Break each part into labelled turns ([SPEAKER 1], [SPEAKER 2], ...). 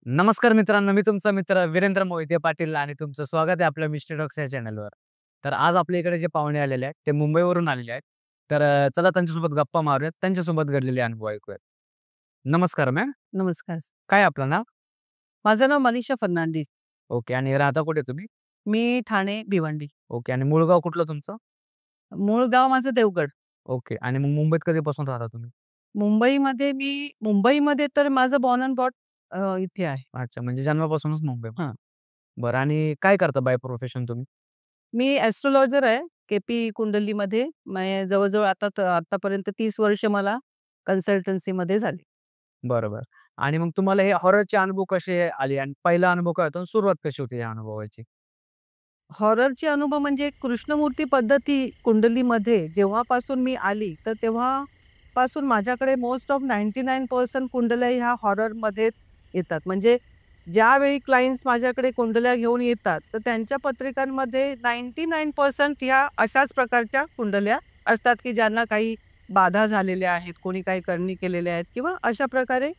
[SPEAKER 1] नमस्कार मित्रांनो, मी तुमचा मित्र वीरेंद्र मोहिते पाटील आणि तुमचं स्वागत आहे आपल्या मिस्टर टॉक्स या चॅनलवर. तर आज आपल्या इकडे जे पाहुणे आलेले आहेत, ते मुंबईवरून आलेले आहेत. तर चला त्यांच्यासोबत गप्पा मारूयात. त्यांच्यासोबत घडलेले अनुभव ऐकूयात. नमस्कार मॅम.
[SPEAKER 2] नमस्कार.
[SPEAKER 1] काय आपलं नाव?
[SPEAKER 2] माझं नाव मनीषा फर्नांडिस.
[SPEAKER 1] ओके आणि राहता कुठे तुम्ही?
[SPEAKER 2] मी ठाणे, भिवंडी.
[SPEAKER 1] ओके आणि मूळ गाव कुठलं तुमचं?
[SPEAKER 2] मूळ गाव माझं देवगड.
[SPEAKER 1] ओके आणि मग मुंबईत कधीपासून राहता तुम्ही?
[SPEAKER 2] मुंबईमध्ये तर माझं बॉर्न एंड ब्रॉट इथे आहे.
[SPEAKER 1] अच्छा, म्हणजे जन्मापासूनच मुंबई.
[SPEAKER 2] हां.
[SPEAKER 1] बरं आणि काय करता बाय प्रोफेशन तुम्ही?
[SPEAKER 2] मी एस्ट्रोलॉजर आहे. केपी कुंडलीमध्ये. मी जवळ-जवळ आतापर्यंत 30 वर्ष मला कन्सल्टन्सीमध्ये झाली.
[SPEAKER 1] बरोबर. आणि मग तुम्हाला हे हॉररचे अनुभव कसे आले आणि पहिला अनुभव काय होता आणि सुरुवात कशी होती या अनुभवाची?
[SPEAKER 2] हॉररचे अनुभव म्हणजे कृष्णमूर्ती पद्धती कुंडलीमध्ये जेव्हापासून मी आली, तर तेव्हापासून माझ्याकडे मोस्ट ऑफ 99% कुंडल्या ह्या हॉररमध्येच येतात. म्हणजे ज्यावेळी क्लायंट्स माझ्याकडे कुंडल्या घेऊन येतात, तर त्यांच्या पत्रिकांमध्ये 99% ह्या अशाच प्रकारच्या कुंडल्या असतात, की ज्यांना काही बाधा झालेल्या आहेत, कोणी काही करणी केलेल्या आहेत किंवा अशा प्रकारे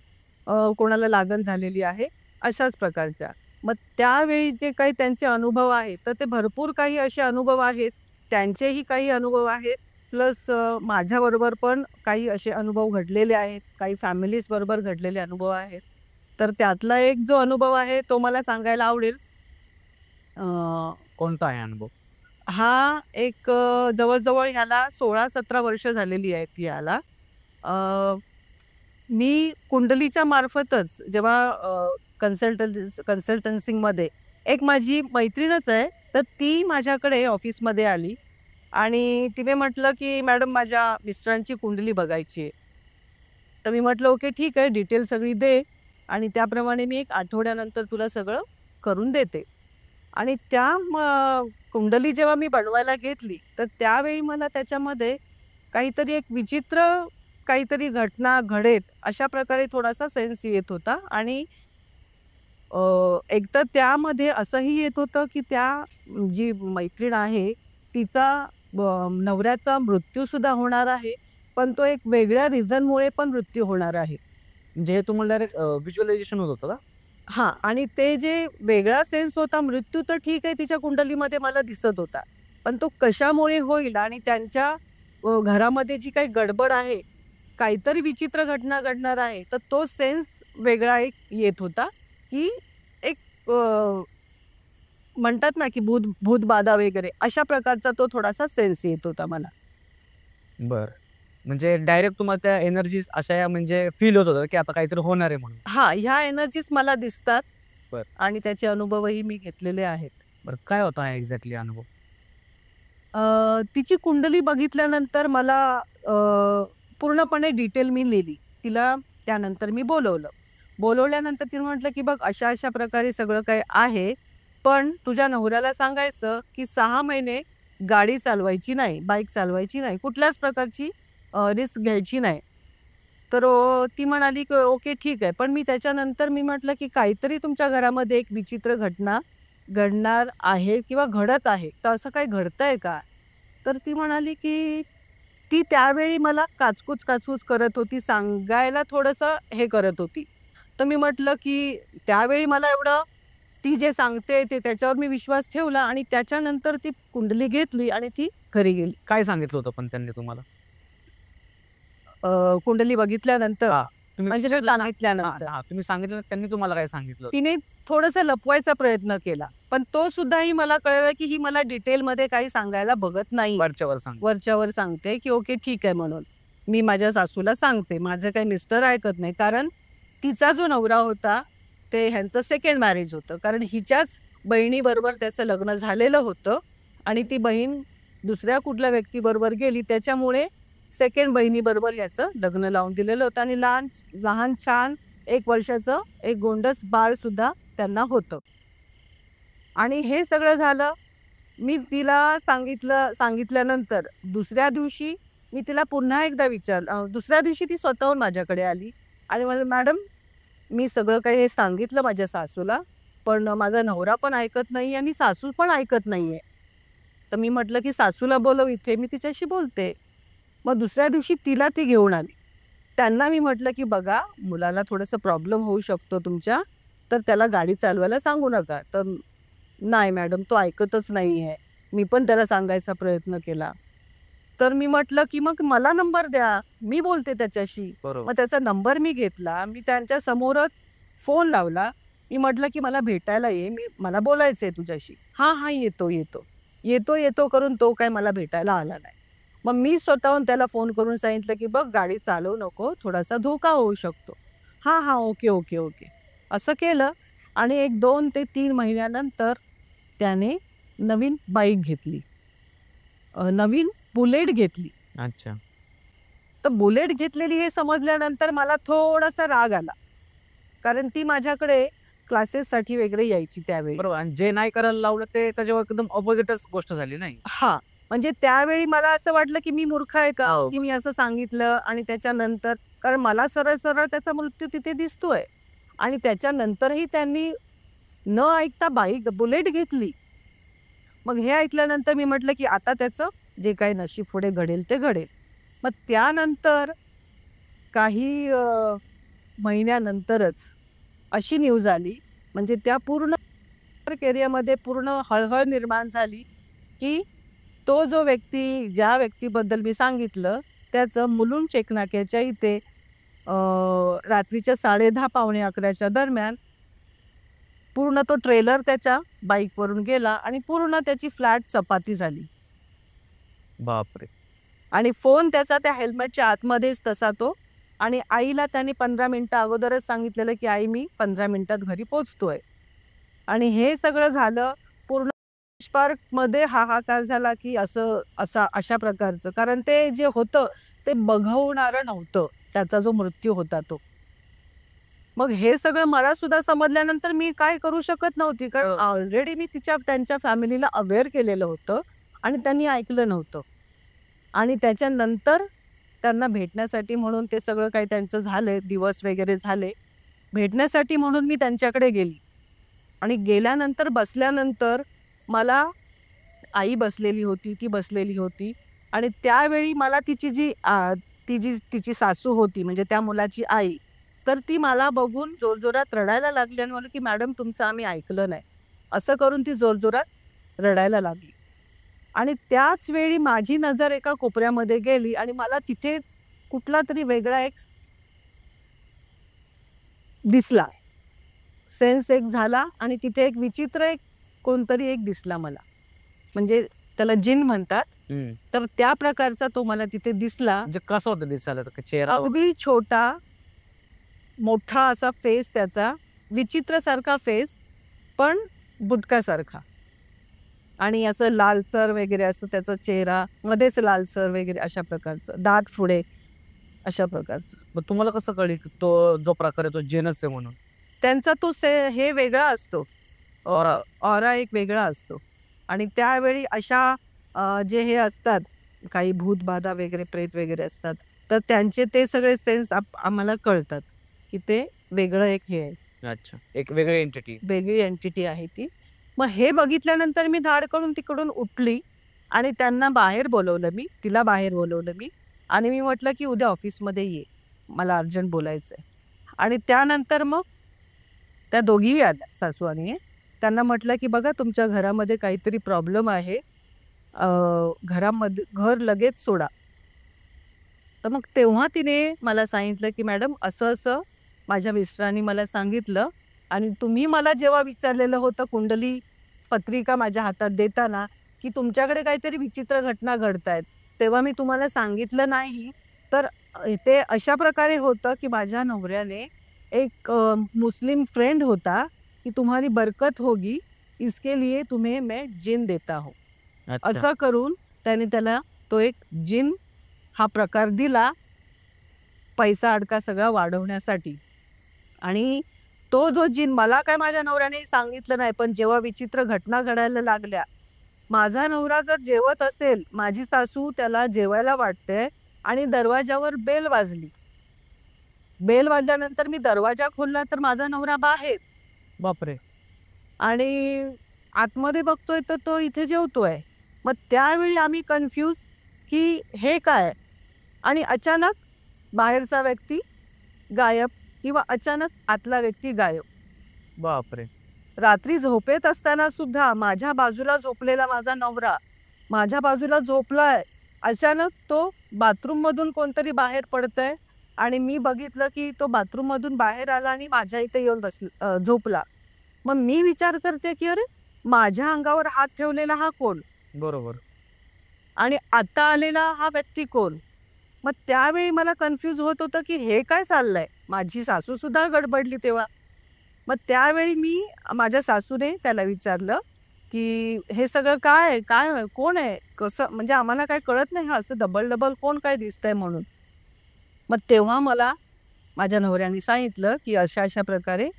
[SPEAKER 2] कोणाला लागण झालेली आहे, अशाच प्रकारच्या. मग त्यावेळी जे काही त्यांचे अनुभव आहेत, तर ते भरपूर काही असे अनुभव आहेत. त्यांचेही काही अनुभव आहेत. प्लस माझ्याबरोबर पण काही असे अनुभव घडलेले आहेत. काही फॅमिलीजबरोबर घडलेले अनुभव आहेत. तर त्यातला एक जो अनुभव आहे, तो मला सांगायला आवडेल. अ,
[SPEAKER 1] कोणता आहे अनुभव?
[SPEAKER 2] हा एक जवळ-जवळ ह्याला 16-17 वर्ष झालेली आहेत ह्याला. अ, मी कुंडलीच्या मार्फतच जेव्हा कन्सल्टन्सीमध्ये एक माझी मैत्रीणच आहे, तर ती माझ्याकडे ऑफिसमध्ये आली आणि तिने म्हटलं, की "मॅडम माझ्या मिस्टरांची कुंडली बघायची आहे." तर मी म्हटलं, "ओके ठीक आहे, डिटेल सगळी दे आणि त्याप्रमाणे मी 1 आठवड्यानंतर तुला सगळं करून देते." आणि त्या कुंडली जेव्हा मी बनवायला घेतली, तर त्यावेळी मला त्याच्यामध्ये काहीतरी एक विचित्र काहीतरी घटना घडेल अशा प्रकारे थोडासा सेन्स येत होता आणि एकतर त्यामध्ये असंही येत होतं, की त्या जी मैत्रीण आहे, तिचा नवऱ्याचा मृत्यूसुद्धा होणार आहे, पण तो एक वेगळ्या रिझनमुळे पण मृत्यू होणार आहे.
[SPEAKER 1] म्हणजे हे तुम्हाला डायरेक्ट व्हिज्युअलायझेशन होत होतं का?
[SPEAKER 2] हां. आणि ते जे वेगळा सेन्स होता, मृत्यू तर ठीक आहे तिच्या कुंडलीमध्ये मला दिसत होता. पण तो कशामुळे होईल आणि त्यांच्या घरामध्ये जी काही गडबड आहे, काहीतरी विचित्र घटना घडणार आहे, तर तो सेन्स वेगळा एक येत होता, की एक म्हणतात ना, की भूतबाधा वगैरे अशा प्रकारचा तो थोडासा सेन्स येत होता मला.
[SPEAKER 1] बरं. म्हणजे डायरेक्ट तुम्हाला त्या एनर्जीज अशा म्हणजे फील होत होतं, की आता काहीतरी होणार आहे म्हणून.
[SPEAKER 2] हां, ह्या एनर्जीज मला दिसतात
[SPEAKER 1] बरं.
[SPEAKER 2] आणि त्याचे अनुभवही मी घेतलेले आहेत.
[SPEAKER 1] बरं काय होता हा एक्झॅक्टली अनुभव?
[SPEAKER 2] तिची कुंडली बघितल्यानंतर मला अ, पूर्णपणे डिटेल मी लिहिली. तिला त्यानंतर मी बोलवलं. बोलवल्यानंतर तिने म्हटलं, की "बघ अशा-अशा प्रकारे सगळं काही आहे, पण तुझ्या नवऱ्याला सांगायचं, की 6 महिने गाडी चालवायची नाही, बाईक चालवायची नाही, कुठल्याच प्रकारची रिस्क घ्यायची नाही." तर ती म्हणाली, की "ओके ठीक आहे." पण मी त्याच्यानंतर मी म्हटलं, की "काहीतरी तुमच्या घरामध्ये एक विचित्र घटना घडणार आहे किंवा घडत आहे. तर असं काही घडतंय का?" तर ती म्हणाली, की ती त्यावेळी मला काचकूच करत होती. सांगायला थोडंसं हे करत होती. तर मी म्हटलं, की त्यावेळी मला एवढं ती जे सांगते ते त्याच्यावर मी विश्वास ठेवला आणि त्याच्यानंतर ती कुंडली घेतली आणि ती घरी गेली.
[SPEAKER 1] काय सांगितलं होतं पण त्यांनी तुम्हाला?
[SPEAKER 2] कुंडली बघितल्यानंतर
[SPEAKER 1] हां. तुम्ही
[SPEAKER 2] म्हणजे
[SPEAKER 1] विचारलं का? हां,
[SPEAKER 2] सांगितल्यानंतर.
[SPEAKER 1] हां. तुम्ही सांगितलं ना, त्यांनी तुम्हाला काय सांगितलं होतं?
[SPEAKER 2] तिने थोडंसं लपवायचा प्रयत्न केला. पण तो सुद्धाही मला कळलं, की ही मला डिटेलमध्ये काही सांगायला बघत नाही.
[SPEAKER 1] वरच्यावर सांग.
[SPEAKER 2] वरच्यावर सांगते, की ओके ठीक आहे म्हणून. मी माझ्या सासूला सांगते. माझे काही मिस्टर ऐकत नाही. कारण तिचा जो नवरा होता, ते ह्यांचं सेकंड मॅरेज होतं. कारण हिच्याच बहिणीबरोबर त्याचं लग्न झालेलं होतं आणि ती बहीण दुसऱ्या कुठल्या व्यक्तीबरोबर गेली. त्याच्यामुळे सेकंड बहिणीबरोबर याचं लग्न लावून दिलेलं होतं आणि लहान छान 1 वर्षाचं एक गोंडस बाळसुद्धा त्यांना होतं. आणि हे सगळं झालं. मी तिला सांगितल्यानंतर दुसऱ्या दिवशी मी तिला पुन्हा एकदा दुसऱ्या दिवशी ती स्वतःहून माझ्याकडे आली आणि म्हणाली, "मॅडम, मी सगळं काही हे सांगितलं माझ्या सासूला, पण माझा नवरा पण ऐकत नाही आणि सासू पण ऐकत नाहीये." तर मी म्हटलं, की "सासूला बोलव इथे, मी तिच्याशी बोलते." मग दुसऱ्या दिवशी तिला ती घेऊन आली. त्यांना मी म्हटलं, की "बघा, मुलाला थोडंसं प्रॉब्लेम होऊ शकतो तुमच्या. तर त्याला गाडी चालवायला सांगू नका. तर नाही मॅडम, तो ऐकतच नाही आहे. मी पण त्याला सांगायचा प्रयत्न केला. तर मी म्हटलं, की "मग मला नंबर द्या, मी बोलते त्याच्याशी."
[SPEAKER 1] बरोबर.
[SPEAKER 2] मग त्याचा नंबर मी घेतला. मी त्यांच्या समोरच फोन लावला. मी म्हटलं, की "मला भेटायला ये, मला बोलायचंय तुझ्याशी." "हां, हां, येतो, येतो." येतो, येतो करून तो काय मला भेटायला आला नाही. मग मी स्वतःहून त्याला फोन करून सांगितलं, की "बघ गाडी चालवू नको, थोडासा धोका होऊ शकतो." "हां, हां, ओके, ओके, ओके." असं केलं आणि एक 2 ते 3 महिन्यानंतर त्याने नवीन बाईक घेतली. नवीन बुलेट घेतली.
[SPEAKER 1] अच्छा.
[SPEAKER 2] तर बुलेट घेतलेली हे समजल्यानंतर मला थोडासा राग आला. कारण ती माझ्याकडे क्लासेससाठी वगैरे यायची त्यावेळी.
[SPEAKER 1] बरोबर आणि जे नाही करायला लावलं ते त्याच्यावर एकदम अपोझिटच गोष्ट झाली नाही.
[SPEAKER 2] हां, म्हणजे त्यावेळी मला असं वाटलं, की मी मूर्ख आहे का?
[SPEAKER 1] हो.
[SPEAKER 2] की मी असं सांगितलं आणि त्याच्यानंतर कारण मला सरळ-सरळ त्याचा मृत्यू तिथे दिसतोय आणि त्याच्यानंतरही त्यांनी न ऐकता बाईक बुलेट घेतली. मग हे ऐकल्यानंतर मी म्हटलं, की आता त्याचं जे काही नशीब पुढे घडेल ते घडेल. मग त्यानंतर काही महिन्यानंतरच अशी न्यूज आली, म्हणजे त्या पूर्ण एरियामध्ये पूर्ण हळहळ निर्माण झाली, की तो जो व्यक्ती, ज्या व्यक्तीबद्दल मी सांगितलं, त्याचं मुलुंड चेकनाक्याच्या इथे अ, रात्रीच्या 10:30 पावणे 11च्या दरम्यान पूर्ण तो ट्रेलर त्याच्या बाईकवरून गेला आणि पूर्ण त्याची फ्लॅट चपाती झाली.
[SPEAKER 1] बापरे!
[SPEAKER 2] आणि फोन त्याचा त्या हेल्मेटच्या आतमध्येच तसा तो आणि आईला त्याने 15 मिनिटं अगोदरच सांगितलेलं, की "आई, मी 15 मिनिटात घरी पोहोचतोय." आणि हे सगळं झालं. पूर्ण पार्कमध्ये हाहाकार झाला, की अशा प्रकारचं. कारण ते जे होतं ते बघवणारं नव्हतं. त्याचा जो मृत्यू होता तो. मग हे सगळं मला सुद्धा समजल्यानंतर मी काय करू शकत नव्हती. कारण ऑलरेडी मी त्यांच्या फॅमिलीला अवेअर केलेलं होतं आणि त्यांनी ऐकलं नव्हतं. आणि त्याच्यानंतर त्यांना भेटण्यासाठी म्हणून ते सगळं काही त्यांचं झालं, दिवस वगैरे झाले. भेटण्यासाठी म्हणून मी त्यांच्याकडे गेली आणि गेल्यानंतर बसल्यानंतर मला आई बसलेली होती, ती बसलेली होती आणि त्यावेळी मला तिची सासू होती म्हणजे त्या मुलाची आई. तर ती मला बघून जोरजोरात रडायला लागली आणि म्हणली, की "मॅडम, तुमचं आम्ही ऐकलं नाही." असं करून ती जोरजोरात रडायला लागली. आणि त्याच वेळी माझी नजर एका कोपऱ्यामध्ये गेली आणि मला तिथे कुठलातरी वेगळा एक दिसला. सेन्स एक झाला आणि तिथे एक विचित्र कोणतरी एक दिसला मला. म्हणजे त्याला जिन म्हणतात.
[SPEAKER 1] हं.
[SPEAKER 2] तर त्या प्रकारचा तो मला तिथे दिसला.
[SPEAKER 1] म्हणजे कसं होतं दिसायला तो चेहरा?
[SPEAKER 2] अगदी छोटा, मोठा असा फेस त्याचा, विचित्रसारखा फेस, पण बुटकासारखा. आणि असं लालसर वगैरे असं त्याचा चेहरा, मध्येच लालसर वगैरे अशा प्रकारचं, दात पुढे अशा प्रकारचं.
[SPEAKER 1] मग तुम्हाला कसं कळलं की तो जो प्रकार आहे तो जिनच आहे म्हणून?
[SPEAKER 2] त्यांचा तो हे वेगळा असतो. ऑरा ऑरा एक वेगळा असतो. आणि त्यावेळी अशा जे हे असतात, काही भूतबाधा वगैरे, प्रेत वगैरे असतात, तर त्यांचे ते सगळे सेन्स आम्हाला कळतात, की ते वेगळं एक हे आहे.
[SPEAKER 1] अच्छा. एक वेगळी एंटिटी.
[SPEAKER 2] वेगळी एंटिटी आहे ती. मग हे बघितल्यानंतर मी धाडकन तिकडून उठली आणि त्यांना बाहेर बोलवलं मी, तिला बाहेर बोलवलं मी आणि मी म्हटलं, की "उद्या ऑफिसमध्ये ये, मला अर्जंट बोलायचंय." आणि त्यानंतर मग त्या दोघीही आल्या, सासू आणि हे. त्यांना म्हटलं, की "बघा, तुमच्या घरामध्ये काहीतरी प्रॉब्लेम आहे. घरामध्ये घर लगेच सोडा." तर मग तेव्हा तिने मला सांगितलं, की "मॅडम, असं-असं माझ्या मिस्टरांनी मला सांगितलं आणि तुम्ही मला जेव्हा विचारलेलं होतं कुंडली पत्रिका माझ्या हातात देताना, की तुमच्याकडे काहीतरी विचित्र घटना घडतायत, तेव्हा मी तुम्हाला सांगितलं नाही. तर ते अशा प्रकारे होतं, की माझ्या नवऱ्याने एक मुस्लिम फ्रेंड होता, की तुम्हारी बरकत होगी, इसके लिए तुम्हें मैं जिन देता हूँ."
[SPEAKER 1] अच्छा.
[SPEAKER 2] असं करून त्याने त्याला तो एक जिन हा प्रकार दिला, पैसा अडका सगळा वाढवण्यासाठी. आणि तो जो जिन मला काय माझ्या नवऱ्याने सांगितलं नाही, पण जेव्हा विचित्र घटना घडायला लागल्या, माझा नवरा जर जेवत असेल, माझी सासू त्याला जेवायला वाटते आणि दरवाजावर बेल वाजली. बेल वाजल्यानंतर मी दरवाजा खोलला तर माझा नवरा बाहेर
[SPEAKER 1] बापरे!
[SPEAKER 2] आणि आतमध्ये बघतोय तर तो इथे जेवतोय. मग त्यावेळी आम्ही कन्फ्यूज, की हे काय? आणि अचानक बाहेरचा व्यक्ती गायब किंवा अचानक आतला व्यक्ती गायब.
[SPEAKER 1] बापरे!
[SPEAKER 2] रात्री झोपेत असताना सुद्धा माझ्या बाजूला झोपलेला माझा नवरा माझ्या बाजूला झोपलाय. अचानक तो बाथरूममधून कोणतरी बाहेर पडतंय आणि मी बघितलं की तो बाथरूममधून बाहेर आला आणि माझ्या इथे येऊन झोपला. मग मी विचार करते की अरे, माझ्या अंगावर हात ठेवलेला हा कोण?
[SPEAKER 1] बरोबर.
[SPEAKER 2] आणि आता आलेला हा व्यक्ती कोण? मग त्यावेळी मला कन्फ्यूज होत होतं की हे काय चाललंय? माझी सासू सुद्धा गडबडली तेव्हा. मग त्यावेळी मी माझ्या सासूने त्याला विचारलं की हे सगळं काय आहे? काय आहे? कोण आहे? कसं? म्हणजे आम्हाला काही कळत नाही, हा असं डबल-डबल कोण काय दिसतंय म्हणून. मग तेव्हा मला माझ्या नवऱ्याने सांगितलं की अशा-अशा प्रकारे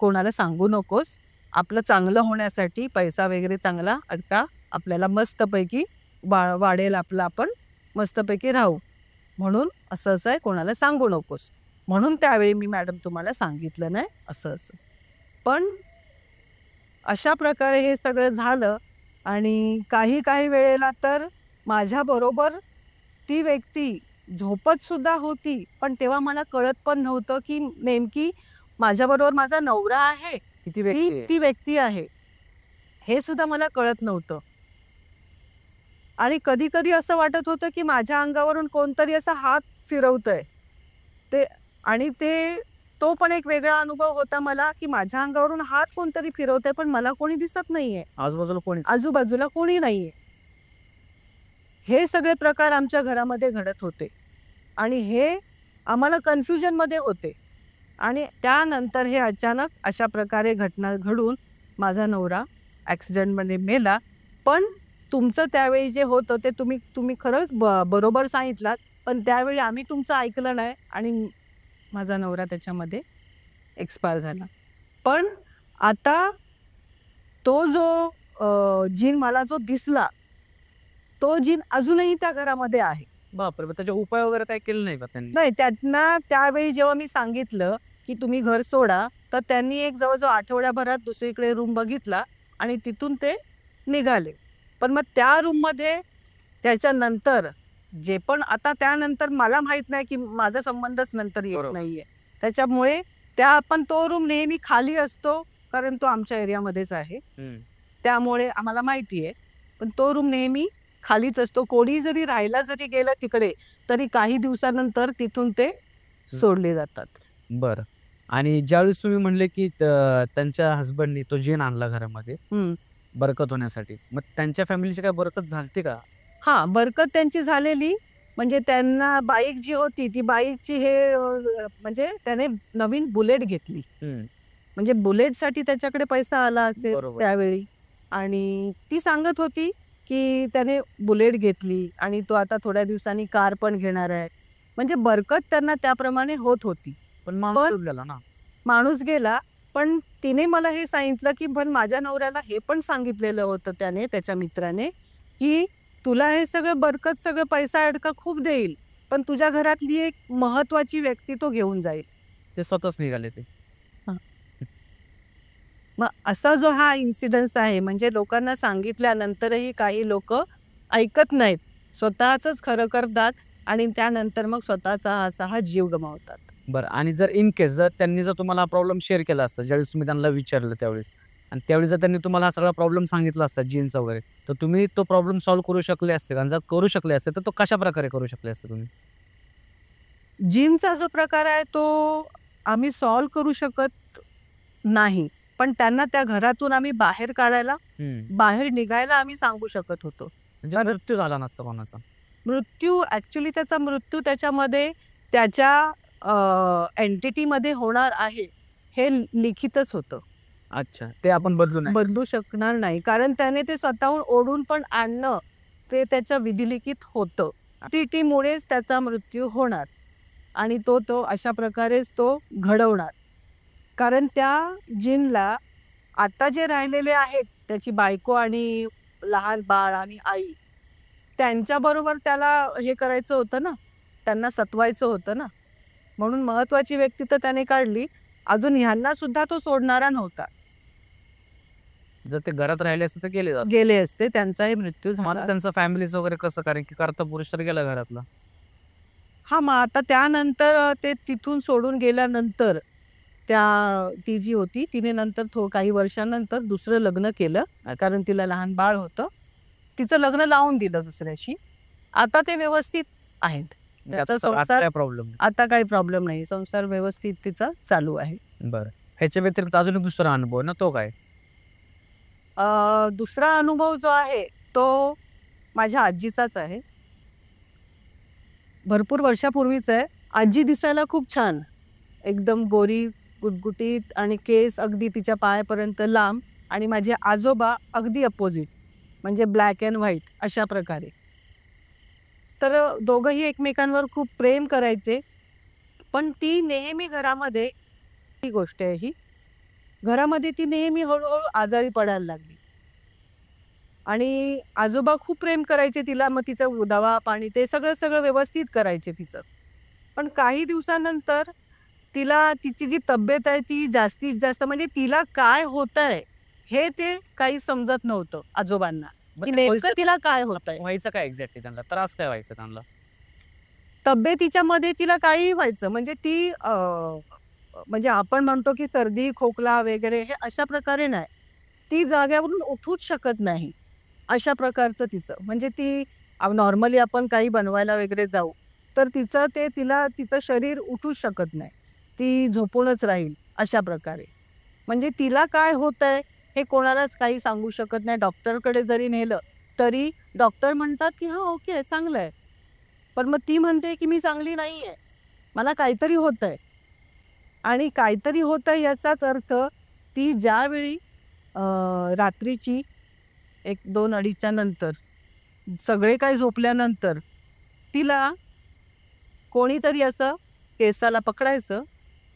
[SPEAKER 2] कोणाला सांगू नकोस. आपलं चांगलं होण्यासाठी पैसा वगैरे चांगला अडका. आपल्याला मस्तपैकी वाढेल आपलं, आपण मस्तपैकी राहू. म्हणून असं-असं आहे, कोणाला सांगू नकोस. म्हणून त्यावेळी मी मॅडम तुम्हाला सांगितलं नाही असं-असं. पण अशा प्रकारे हे सगळं झालं आणि काही वेळेला तर माझ्याबरोबर ती व्यक्ती झोपत सुद्धा होती. पण तेव्हा मला कळत पण नव्हतं की नेमकी माझ्याबरोबर माझा नवरा आहे
[SPEAKER 1] किती व्यक्ती
[SPEAKER 2] की
[SPEAKER 1] आहे?
[SPEAKER 2] ती व्यक्ती आहे, हे सुद्धा मला कळत नव्हतं. आणि कधी-कधी असं वाटत होतं की माझ्या अंगावरून कोणतरी असा हात फिरवतंय. ते आणि तो पण एक वेगळा अनुभव होता मला की माझ्या अंगावरून हात कोणतरी फिरवतंय, पण मला कोणी दिसत नाहीये.
[SPEAKER 1] आजूबाजूला कोणीच
[SPEAKER 2] आजूबाजूला कोणी नाहीये. हे सगळे प्रकार आमच्या घरामध्ये घडत होते आणि हे आम्हाला कन्फ्युजनमध्ये होते. आणि त्यानंतर हे अचानक अशा प्रकारे घटना घडून माझा नवरा ॲक्सिडेंटमध्ये मेला. पण तुमचं त्यावेळी जे होतं ते तुम्ही खरंच बरोबर सांगितलात. पण त्यावेळी आम्ही तुमचं ऐकलं नाही आणि माझा नवरा त्याच्यामध्ये एक्सपायर झाला. पण आता तो जो जीन मला जो दिसला, तो जीन अजूनही त्या घरामध्ये आहे.
[SPEAKER 1] बापरे! मग त्याचे उपाय वगैरे काही केले नाही का त्यांनी?
[SPEAKER 2] नाही, त्यांना त्यावेळी जेव्हा मी सांगितलं की तुम्ही घर सोडा, तर त्यांनी एक जवळ-जवळ आठवड्याभरात दुसरीकडे रूम बघितला आणि तिथून ते निघाले. पण मग त्या रूममध्ये त्याच्यानंतर जे पण आता त्यानंतर मला माहित नाही की माझा संबंधच नंतर येत
[SPEAKER 1] बरोबर.
[SPEAKER 2] नाहीये. त्याच्यामुळे पण तो रूम नेहमी खाली असतो, कारण तो आमच्या एरियामध्येच आहे. त्यामुळे आम्हाला माहिती आहे. पण तो रूम नेहमी खालीच असतो. कोणी जरी राहायला जरी गेलं तिकडे, तरी काही दिवसानंतर तिथून ते सोडले जातात.
[SPEAKER 1] बरं. आणि ज्यावेळेस तुम्ही म्हणले की त्यांच्या हसबंडनी तो जीन आणला घरामध्ये बरकत होण्यासाठी. मग त्यांच्या फॅमिलीची काय बरकत झालती का?
[SPEAKER 2] हां, बरकत त्यांची झालेली. म्हणजे त्यांना बाईक जी होती, ती बाईकची म्हणजे त्याने नवीन बुलेट घेतली. म्हणजे बुलेटसाठी त्याच्याकडे पैसा आला
[SPEAKER 1] बरोबर.
[SPEAKER 2] त्यावेळी. आणि ती सांगत होती की त्याने बुलेट घेतली आणि तो आता थोड्या दिवसांनी कार पण घेणार आहे. म्हणजे बरकत त्यांना त्याप्रमाणे होत होती.
[SPEAKER 1] पण माणूस गेला ना.
[SPEAKER 2] माणूस गेला, पण तिने मला हे सांगितलं की पण माझ्या नवऱ्याला हे पण सांगितलेलं होतं त्याने, त्याच्या मित्राने, की तुला हे सगळं बरकत, सगळं पैसा अडका खूप देईल, पण तुझ्या घरातली एक महत्वाची व्यक्ती तो घेऊन जाईल.
[SPEAKER 1] ते स्वतःच निघाले ते.
[SPEAKER 2] मग असा जो हा इन्सिडन्स आहे, म्हणजे लोकांना सांगितल्यानंतरही काही लोक ऐकत नाहीत, स्वतःच खरं करतात आणि त्यानंतर मग स्वतःचा असा हा जीव गमावतात.
[SPEAKER 1] बरं. आणि जर इन केस त्यांनी तुम्हाला प्रॉब्लेम शेअर केला असता, ज्यावेळेस तुम्ही त्यांना विचारलं त्यावेळेस, आणि त्यावेळी जर त्यांनी तुम्हाला हा सगळा प्रॉब्लेम सांगितला असता जीन्स वगैरे, तर तुम्ही तो प्रॉब्लेम सॉल्व्ह करू शकले असते का? आणि जर करू शकले असते, तर तो कशाप्रकारे करू शकले असते तुम्ही?
[SPEAKER 2] जीनचा जो प्रकार आहे तो आम्ही सॉल्व्ह करू शकत नाही, पण त्यांना त्या घरातून आम्ही बाहेर काढायला, बाहेर निघायला आम्ही सांगू शकत होतो.
[SPEAKER 1] म्हणजे मृत्यू झाला नसता कोणाचा.
[SPEAKER 2] मृत्यू ॲक्च्युअली त्याचा मृत्यू त्याच्यामध्ये त्याच्या एंटिटीमध्ये होणार आहे हे लिखितच होतं.
[SPEAKER 1] अच्छा, ते आपण
[SPEAKER 2] बदलू शकणार नाही, कारण त्याने ते स्वतःहून ओढून पण आणणं ते त्याच्या विधिलिखित होतं. एंटिटीमुळेच त्याचा मृत्यू होणार आणि तो अशा प्रकारेच तो घडवणार. कारण त्या जिनला आता जे राहिलेले आहेत, त्याची बायको आणि लहान बाळ आणि आई, त्यांच्याबरोबर त्याला हे करायचं होतं ना, त्यांना सतवायचं होतं ना. म्हणून महत्वाची व्यक्ती तर त्याने काढली. अजून ह्यांना सुद्धा तो सोडणारा नव्हता.
[SPEAKER 1] जर ते घरात राहिले असते तर
[SPEAKER 2] गेले असते, त्यांचाही मृत्यू झाला.
[SPEAKER 1] त्यांचं फॅमिलीचं वगैरे कसं? कारण की कर्ता पुरुष तर गेला घरातला.
[SPEAKER 2] हां, मग आता त्यानंतर ते तिथून सोडून गेल्यानंतर ती जी होती तिने नंतर काही वर्षानंतर दुसरं लग्न केलं, कारण तिला लहान बाळ होतं. तिचं लग्न लावून दिलं दुसऱ्याशी. आता ते व्यवस्थित आहेत. त्याचा संसार
[SPEAKER 1] प्रॉब्लेम
[SPEAKER 2] आता काही प्रॉब्लेम नाही. संसार व्यवस्थित तिचा चालू आहे.
[SPEAKER 1] बरं. ह्याच्या व्यतिरिक्त अजून एक दुसरा अनुभव ना, तो काय?
[SPEAKER 2] दुसरा अनुभव जो आहे तो माझ्या आजीचाच आहे. भरपूर वर्षापूर्वीच आहे. आजी दिसायला खूप छान, एकदम गोरी गुटगुटीत आणि केस अगदी तिच्या पायापर्यंत लांब, आणि माझे आजोबा अगदी अपोजिट, म्हणजे ब्लॅक अँड व्हाईट अशा प्रकारे. तर दोघंही एकमेकांवर खूप प्रेम करायचे. पण ती नेहमी घरामध्ये, ही गोष्ट आहे ही, घरामध्ये ती नेहमी हळूहळू आजारी पडायला लागली. आणि आजोबा खूप प्रेम करायचे तिला, मग तिचं दवा पाणी ते सगळं व्यवस्थित करायचे तिचं. पण काही दिवसानंतर तिला तिची जी तब्येत आहे ती जास्तीत जास्त, म्हणजे तिला काय होतंय हे ते काही समजत नव्हतं आजोबांना, की नेमकं तिला काय होतंय.
[SPEAKER 1] व्हायचं काय एक्झॅक्टली त्यांना? त्रास काय व्हायचा त्यांना?
[SPEAKER 2] तब्येतीच्या मध्ये तिला काही व्हायचं, म्हणजे ती म्हणजे आपण म्हणतो की सर्दी खोकला वगैरे हे अशा प्रकारे नाही, ती जाग्यावरून उठूच शकत नाही अशा प्रकारचं तिचं. म्हणजे ती नॉर्मली आपण काही बनवायला वगैरे जाऊ तर तिचं शरीर उठूच शकत नाही, ती झोपूनच राहील अशा प्रकारे. म्हणजे तिला काय होतंय हे कोणालाच काही सांगू शकत नाही. डॉक्टरकडे जरी नेलं तरी डॉक्टर म्हणतात की हां ओके चांगलं आहे, पण मग ती म्हणते की मी चांगली नाही आहे, मला काहीतरी होतंय. आणि काहीतरी होतंय याचाच अर्थ ती ज्यावेळी रात्रीची 1-2-2:30च्या नंतर सगळे काही झोपल्यानंतर तिला कोणीतरी असं केसाला पकडायचं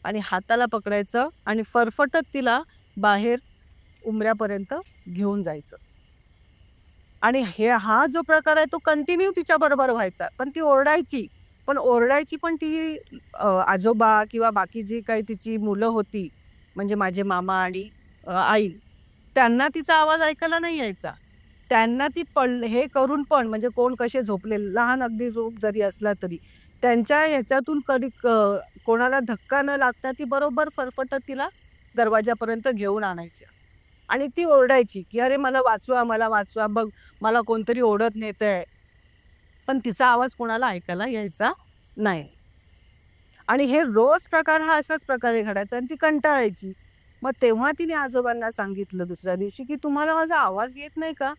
[SPEAKER 2] आणि हाताला पकडायचं आणि फरफटत तिला बाहेर उंबऱ्यापर्यंत घेऊन जायचं. आणि हा जो प्रकार आहे तो कंटिन्यू तिच्याबरोबर व्हायचा. पण ती ओरडायची, पण ती आजोबा किंवा बाकी जी काही तिची मुलं होती, म्हणजे माझे मामा आणि आई, त्यांना तिचा आवाज ऐकायला नाही यायचा. त्यांना ती हे करून पण, म्हणजे कोण कसे झोपले, लहान अगदी झोप जरी असला तरी त्यांच्या ह्याच्यातून कधी कोणाला धक्का न लागता ती बरोबर फरफटत तिला दरवाजापर्यंत घेऊन आणायची. आणि ती ओरडायची की अरे मला वाचवा, बघ मला कोणतरी ओढत नेतंय. पण तिचा आवाज कोणाला ऐकायला यायचा नाही. आणि हे रोज प्रकार हा अशाच प्रकारे घडायचा आणि ती कंटाळायची. मग तेव्हा तिने आजोबांना सांगितलं दुसऱ्या दिवशी की तुम्हाला माझा आवाज येत नाही का?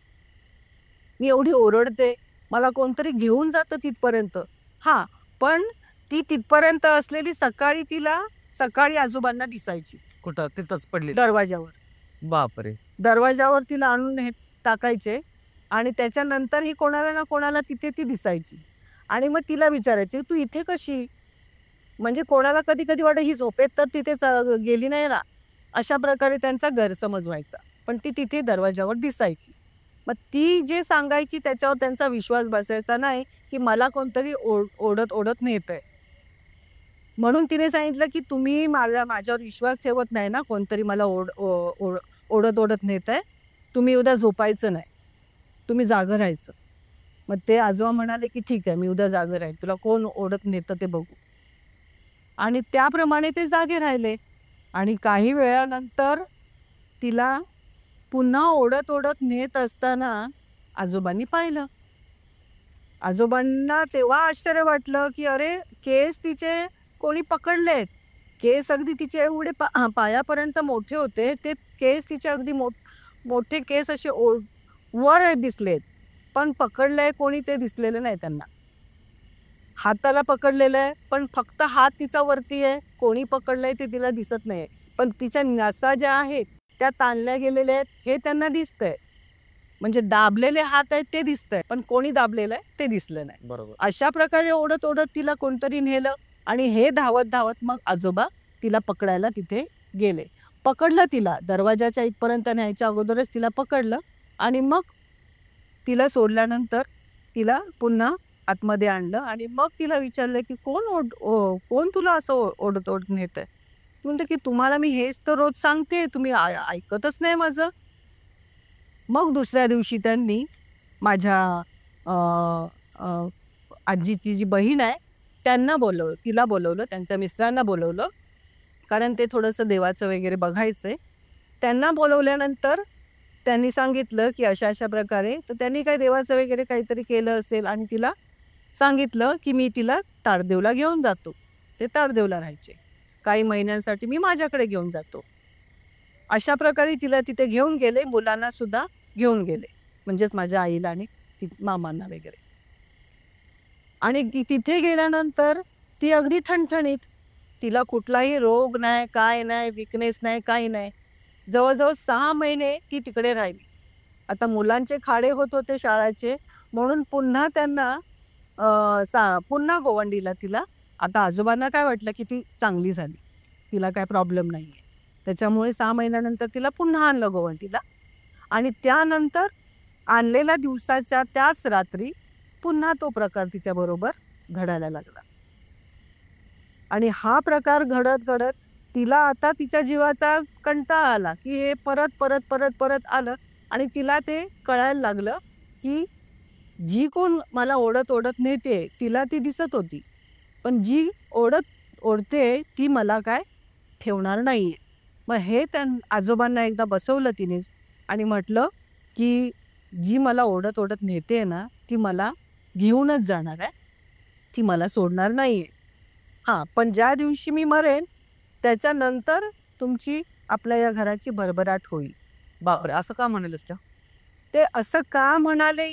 [SPEAKER 2] मी एवढी ओरडते, मला कोणतरी घेऊन जातं तिथपर्यंत. हां, पण ती तिथपर्यंत असलेली सकाळी आजोबांना दिसायची.
[SPEAKER 1] कुठं? तिथंच पडली
[SPEAKER 2] दरवाजावर.
[SPEAKER 1] बापरे!
[SPEAKER 2] दरवाजावर तिला आणून हे टाकायचे आणि त्याच्यानंतर ही कोणाला ना कोणाला तिथे ती दिसायची. आणि मग तिला विचारायचे तू इथे कशी? म्हणजे कोणाला कधी कधी वाटत ही झोपेत तर तिथे गेली नाही ना, अशा प्रकारे त्यांचा गैरसमज व्हायचा. पण ती तिथे दरवाजावर दिसायची. मग ती जे सांगायची त्याच्यावर त्यांचा विश्वास बसायचा नाही की मला कोणतरी ओढत नेतंय. म्हणून तिने सांगितलं की तुम्ही माझ्यावर विश्वास ठेवत नाही ना, कोणतरी मला ओढत नेतंय, तुम्ही उद्या झोपायचं नाही, तुम्ही जागं राहायचं. मग ते आजोबा म्हणाले की ठीक आहे, मी उद्या जागं राहील, तुला कोण ओढत नेतं ते बघू. आणि त्याप्रमाणे ते जागे राहिले. आणि काही वेळानंतर तिला पुन्हा ओढत नेत असताना आजोबांनी पाहिलं. आजोबांना तेव्हा आश्चर्य वाटलं की अरे केस तिचे कोणी पकडलेत. केस अगदी तिचे एवढे पायापर्यंत मोठे होते, ते केस तिचे अगदी मोठे केस असे वर दिसलेत, पण पकडलंय कोणी ते दिसलेलं नाही त्यांना. हाताला पकडलेलं आहे, पण फक्त हात तिचा वरती आहे, कोणी पकडलंय ते तिला दिसत नाही. पण तिच्या नसा ज्या आहेत त्या ताणल्या गेलेल्या आहेत हे त्यांना दिसतंय. म्हणजे दाबलेले हात आहेत ते दिसतंय, पण कोणी दाबलेलं आहे ते दिसलं नाही.
[SPEAKER 1] बरोबर.
[SPEAKER 2] अशा प्रकारे ओढत तिला कोणतरी नेलं आणि हे धावत मग आजोबा तिला पकडायला तिथे गेले. पकडलं तिला, दरवाजाच्या इथपर्यंत न्यायच्या अगोदरच तिला पकडलं आणि मग तिला सोडल्यानंतर तिला पुन्हा आतमध्ये आणलं आणि मग तिला विचारलं की कोण तुला असं ओढत नेतंय? म्हणते की तुम्हाला मी हेच तर रोज सांगते, तुम्ही ऐकतच नाही माझं. मग दुसऱ्या दिवशी त्यांनी माझ्या आजीची जी बहीण आहे तिला बोलवलं, त्यांच्या मिस्टरांना बोलवलं कारण ते थोडंसं देवाचं वगैरे बघायचंय. त्यांना बोलवल्यानंतर त्यांनी सांगितलं की अशा अशा प्रकारे, तर त्यांनी काही देवाचं वगैरे काहीतरी केलं असेल आणि तिला सांगितलं की मी तिला ताडदेवला घेऊन जातो. ते ताडदेवला राहायचे. काही महिन्यांसाठी मी माझ्याकडे घेऊन जातो. अशा प्रकारे तिला तिथे घेऊन गेले, मुलांना सुद्धा घेऊन गेले, म्हणजेच माझ्या आईला आणि मामांना वगैरे. आणि तिथे गेल्यानंतर ती अगदी ठणठणीत, तिला कुठलाही रोग नाही, काय नाही, विकनेस नाही, काही नाही. जवळजवळ 6 महिने ती तिकडे राहिली. आता मुलांचे खाडे होत होते शाळाचे, म्हणून पुन्हा त्यांना पुन्हा गोवंडीला तिला. आता आजोबांना काय वाटलं की ती चांगली झाली, तिला काय प्रॉब्लेम नाही आहे. त्याच्यामुळे 6 महिन्यानंतर तिला पुन्हा आणलं गोवंडीला. आणि त्यानंतर आणलेल्या दिवसाच्या त्याच रात्री पुन्हा तो प्रकार तिच्याबरोबर घडायला लागला. आणि हा प्रकार घडत घडत तिला आता तिच्या जीवाचा कंटाळा आला की हे परत परत परत परत आलं. आणि तिला ते कळायला लागलं की जी कोण मला ओढत ओढत नेते तिला ती दिसत होती, पण जी ओढते ती मला काय ठेवणार नाहीये. मग हे आजोबांना एकदा बसवलं तिनेच आणि म्हटलं की जी मला ओढत ओढत नेते ना ती मला घेऊनच जाणार आहे, ती मला सोडणार नाहीये. हां, पण ज्या दिवशी मी मरेन त्याच्यानंतर तुमची आपल्या या घराची भरभराट होईल.
[SPEAKER 1] बापरे! असं का म्हणाले त्या?
[SPEAKER 2] ते असं का म्हणाले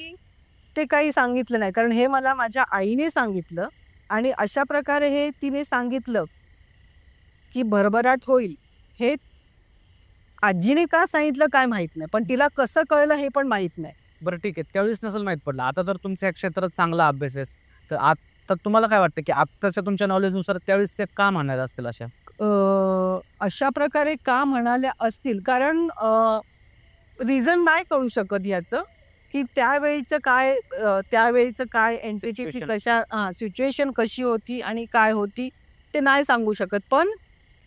[SPEAKER 2] ते काही सांगितलं नाही, कारण हे मला माझ्या आईने सांगितलं. आणि अशा प्रकारे हे तिने सांगितलं की भरभराट होईल. हे आजीने का सांगितलं काय माहित नाही, पण तिला कसं कळलं हे पण माहित नाही.
[SPEAKER 1] बरं ठीक आहे, त्यावेळेस नसेल माहीत पडलं. आता तर तुमच्या क्षेत्रात चांगला अभ्यास आहे, तर आता तुम्हाला काय वाटतं की आत्ताच्या तुमच्या नॉलेजनुसार त्यावेळेस ते का म्हणाले असतील अशा?
[SPEAKER 2] अशा प्रकारे का म्हणाल्या असतील, कारण रिझन नाही कळू शकत याचं की त्यावेळीचं काय एंटिटी कशा सिच्युएशन कशी होती आणि काय होती ते नाही सांगू शकत. पण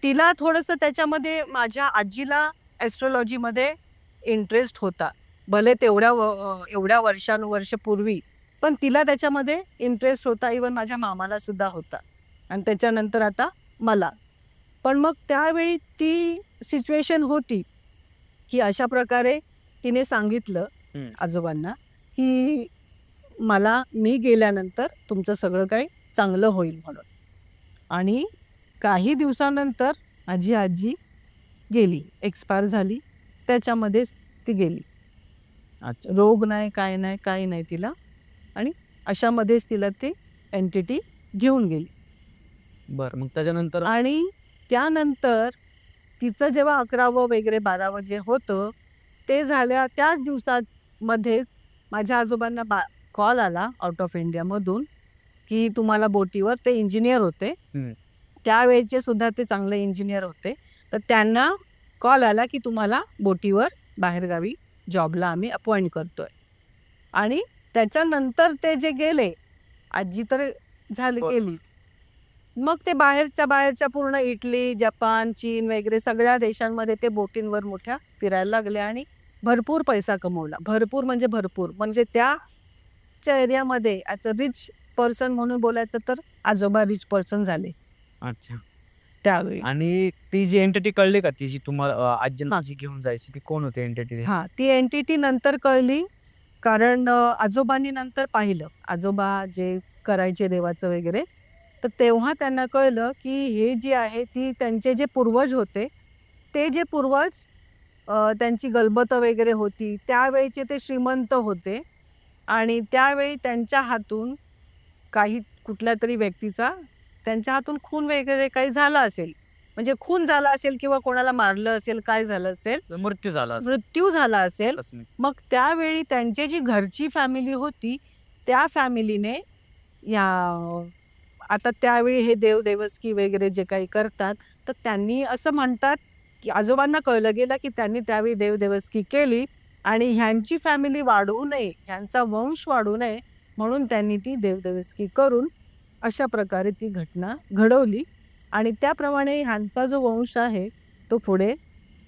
[SPEAKER 2] तिला थोडंसं त्याच्यामध्ये माझ्या आजीला ॲस्ट्रोलॉजीमध्ये इंटरेस्ट होता. भले एवढ्या वर्षानुवर्षपूर्वी, पण तिला त्याच्यामध्ये इंटरेस्ट होता. इवन माझ्या मामाला सुद्धा होता आणि त्याच्यानंतर आता मला. पण मग त्यावेळी ती सिच्युएशन होती की अशा प्रकारे तिने सांगितलं आजोबांना की मी गेल्यानंतर तुमचं सगळं काही चांगलं होईल म्हणून. आणि काही दिवसानंतर माझी आजी गेली, एक्सपायर झाली. त्याच्यामध्येच ती गेली.
[SPEAKER 1] अच्छा.
[SPEAKER 2] रोग नाही, काय नाही, काही नाही तिला. आणि अशामध्येच तिला ती एंटिटी घेऊन गेली.
[SPEAKER 1] बरं, मग त्याच्यानंतर?
[SPEAKER 2] आणि त्यानंतर तिचं जेव्हा 11वं वगैरे 12वं जे होतं ते झाल्या त्याच दिवसामध्ये माझ्या आजोबांना कॉल आला आउट ऑफ इंडियामधून की तुम्हाला बोटीवर, ते इंजिनियर होते त्यावेळेचे सुद्धा, ते चांगले इंजिनियर होते. तर त्यांना कॉल आला की तुम्हाला बोटीवर बाहेरगावी जॉबला आम्ही अपॉइंट करतोय. आणि त्याच्यानंतर ते जे गेले, आजी तर गेली. मग ते बाहेरच्या पूर्ण इटली, जपान, चीन वगैरे सगळ्या देशांमध्ये ते बोटींवर मोठ्या फिरायला लागले आणि भरपूर पैसा कमवला. भरपूर म्हणजे भरपूर. म्हणजे त्या एरियामध्ये ॲज अ रिच पर्सन म्हणून बोलायचं तर आजोबा रिच पर्सन झाले.
[SPEAKER 1] अच्छा.
[SPEAKER 2] त्यावेळी.
[SPEAKER 1] आणि ती जी एंटिटी कळली का, ती जी तुम्हाला आजींना जी घेऊन जायची, ती कोण होती एंटिटी?
[SPEAKER 2] हां, ती एंटिटी नंतर कळली, कारण आजोबांनी नंतर पाहिलं. आजोबा जे करायचे देवाचं वगैरे, तर तेव्हा त्यांना कळलं की हे जे आहे ती त्यांचे जे पूर्वज होते, ते जे पूर्वज त्यांची गलबतं वगैरे होती, त्यावेळीचे ते श्रीमंत होते. आणि त्यावेळी त्यांच्या हातून कुठल्या तरी व्यक्तीचा त्यांच्या हातून खून वगैरे काही झाला असेल, म्हणजे खून झाला असेल किंवा कोणाला मारलं असेल, काय झालं असेल,
[SPEAKER 1] मृत्यू
[SPEAKER 2] झाला असेल. मग त्यावेळी त्यांची जी घरची फॅमिली होती त्या फॅमिलीने आता त्यावेळी हे देवदेवस्की वगैरे जे काही करतात, तर त्यांनी असं म्हणतात की आजोबांना कळलं गेलं की त्यांनी त्यावेळी देवदेवस्की केली आणि ह्यांची फॅमिली वाढवू नये, ह्यांचा वंश वाढू नये म्हणून त्यांनी ती देवदेवस्की करून अशा प्रकारे ती घटना घडवली. आणि त्याप्रमाणे ह्यांचा जो वंश आहे तो पुढे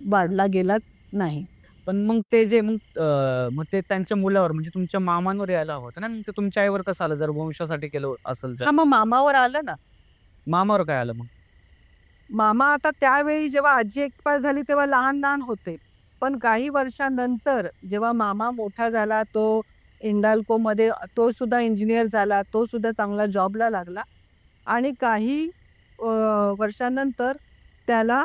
[SPEAKER 2] वाढला गेला नाही.
[SPEAKER 1] पण मग ते जे मग ते त्यांच्या मुलावर, म्हणजे तुमच्या मामांवर यायला होतं ना, मग ते तुमच्या आईवर कसं आलं जर वंशासाठी केलं असेल तर?
[SPEAKER 2] मग मामावर आलं ना.
[SPEAKER 1] मामावर काय आलं मग?
[SPEAKER 2] मामा आता त्यावेळी जेव्हा आजी एक्सपायर झाली तेव्हा लहान-लहान होते. पण काही वर्षानंतर जेव्हा मामा मोठा झाला, तो हिंडाल्कोमध्ये तो सुद्धा इंजिनिअर झाला, तो सुद्धा चांगला जॉबला लागला आणि काही अ, वर्षानंतर त्याला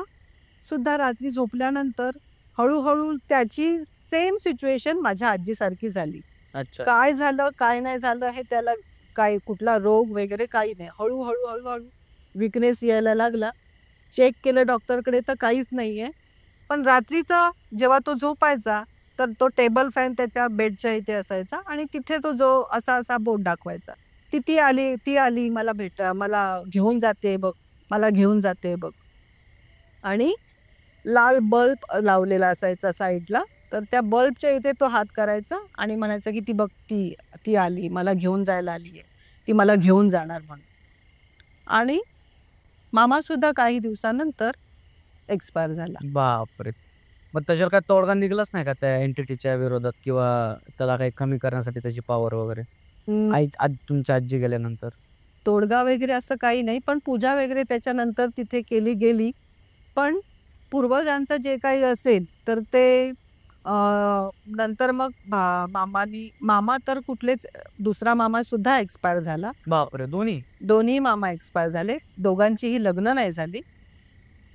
[SPEAKER 2] सुद्धा रात्री झोपल्यानंतर हळू त्याची सेम सिच्युएशन माझ्या आजीसारखी झाली.
[SPEAKER 1] अच्छा.
[SPEAKER 2] काय झालं, काय नाही झालं हे त्याला काय कुठला रोग वगैरे काही नाही. हळू वीकनेस यायला लागला. चेक केलं डॉक्टरकडे तर काहीच नाहीये. पण रात्रीचा जेव्हा तो झोपायचा, तर तो टेबल फॅन त्याच्या बेडच्या इथे असायचा आणि तिथे तो जो असा बोट दाखवायचा. ती आली मला घेऊन जाते बघ, मला घेऊन जाते बघ. आणि लाल बल्ब लावलेला असायचा साईडला. तर त्या बल्बच्या इथे तो हात करायचा आणि म्हणायचा, की "ती बघ ती आली, मला घेऊन जायला आली आहे. ती मला घेऊन जाणार" म्हणून. आणि मामासुद्धा काही दिवसानंतर एक्सपायर झाला.
[SPEAKER 1] बापरे! मग त्याच्यावर काही तोडगा निघालाच नाही का त्या एंटिटीच्या विरोधात किंवा त्याला काही कमी करण्यासाठी त्याची पॉवर वगैरे?
[SPEAKER 2] अं,
[SPEAKER 1] तुमची आजी गेल्यानंतर?
[SPEAKER 2] तोडगा वगैरे असं काही नाही, पण पूजा वगैरे त्याच्यानंतर तिथे केली गेली. पण पूर्वजांचं जे काही असेल, तर ते अ, नंतर मग मामा तर कुठलेच दुसरा मामासुद्धा एक्सपायर झाला.
[SPEAKER 1] बापरे! दोन्ही?
[SPEAKER 2] दोन्ही मामा एक्सपायर झाले. दोघांचीही लग्न नाही झाली.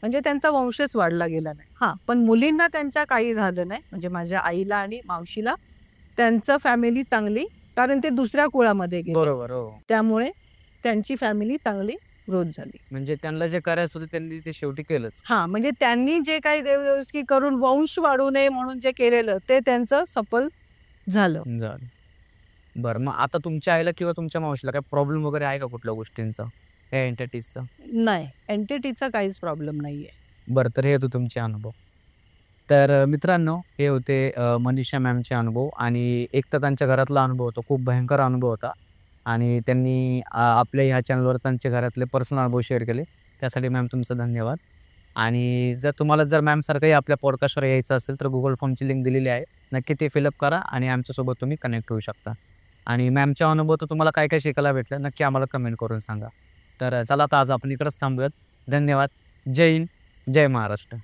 [SPEAKER 2] म्हणजे त्यांचा वंशच वाढला गेला नाही. हां, पण मुलींना त्यांच्या काही झालं नाही. म्हणजे माझ्या आईला आणि मावशीला त्यांचं फॅमिली चांगली, कारण ते दुसऱ्या कुळामध्ये गेले.
[SPEAKER 1] बरोबर, हो.
[SPEAKER 2] त्यामुळे त्यांची फॅमिली चांगली ग्रोथ झाली.
[SPEAKER 1] म्हणजे त्यांना जे करायचं होतं त्यांनी ते शेवटी केलंच.
[SPEAKER 2] हां, म्हणजे त्यांनी जे काही देवदेवस्की करून वंश वाढू नये म्हणून जे केलेलं ते त्यांचं सफल झालं.
[SPEAKER 1] झालं. बरं, मग आता तुमच्या आईला किंवा तुमच्या मावशीला काही प्रॉब्लेम वगैरे आहे का कुठल्या गोष्टींचा? या एंटिटीजचा?
[SPEAKER 2] नाही, एंटिटीचा काहीच प्रॉब्लेम नाहीये.
[SPEAKER 1] बरं, तर हे होते तुमचे अनुभव. तर मित्रांनो, हे होते मनीषा मॅमचे अनुभव आणि एक तर त्यांच्या घरातला अनुभव होता. खूप भयंकर अनुभव होता आणि त्यांनी आपल्या ह्या चॅनलवर त्यांच्या घरातले पर्सनल अनुभव शेअर केले. त्यासाठी मॅम तुमचं धन्यवाद. आणि जर तुम्हाला जर मॅमसारखंही आपल्या पॉडकास्टवर यायचं असेल, तर Google फॉर्मची लिंक दिलेली आहे. नक्की ते फिलअप करा आणि आमच्यासोबत तुम्ही कनेक्ट होऊ शकता. आणि मॅमच्या अनुभवातून तुम्हाला काय काय शिकायला भेटलं, नक्की आम्हाला कमेंट करून सांगा. तर चला आता आज आपण इकडंच थांबूयात. धन्यवाद. जय हिंद, जय महाराष्ट्र.